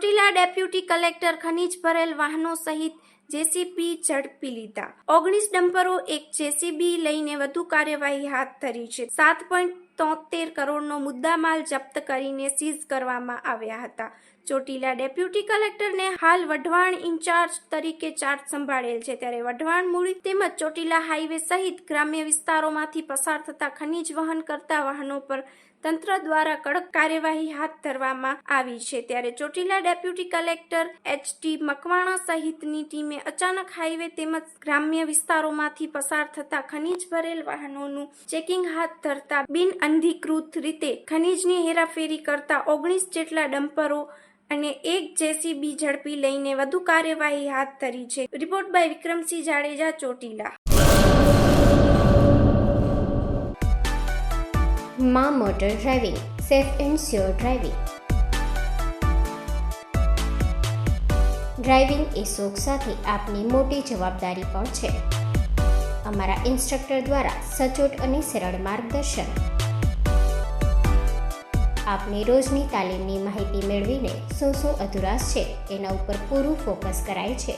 Chotila deputy collector ખનીજ ભરેલ વાહનો સહિત જેસીબી ઝડપી લીધા। 19 ડમ્પરો એક જેસીબી લઈને વધુ કાર્યવાહી હાથ ધરી છે। 7.73 કરોડનો મુદ્દામાલ જપ્ત કરીને સીઝ કરવામાં આવ્યા હતા। ચોટીલા ડેપ્યુટી કલેક્ટરને હાલ વઢવાણ ઇન્ચાર્જ તરીકે ચાર્જ સંભાળેલ છે, ત્યારે વઢવાણ મૂળી તેમજ ચોટીલા હાઈવે સહિત ગ્રામ્ય વિસ્તારોમાંથી પસાર થતા ખનીજ વહન કરતા વાહનો પર તંત્ર દ્વારા કડક કાર્યવાહી હાથ ધરવામાં આવી છે। ત્યારે ચોટીલા ડેપ્યુટી કલેક્ટર એચ.ટી. મકવાણા સહિતની ટીમે અચાનક હાઈવે તેમજ ગ્રામ્ય વિસ્તારોમાંથી પસાર થતા ખનીજ ભરેલ વાહનોનું ચેકિંગ હાથ ધરતા બિન અનધિકૃત રીતે ખનીજની હેરાફેરી કરતા 19 જેટલા ડમ્પરો અને એક જેસીબી ઝડપી લઈને વધુ કાર્યવાહી હાથ ધરી છે। Report by Vikramsinh Jadeja, Chotila. માં motor driving, safe and sure driving. Driving એ શોખ સાથે આપની મોટી જવાબદારી પણ છે। અમારા ઇન્સ્ટ્રક્ટર દ્વારા સચોટ અને સરળ માર્ગદર્શન। આપની રોજની તાલીમની માહિતી મેળવીને શું અધુરાશ છે તેના ઉપર પૂરું ફોકસ કરાય છે।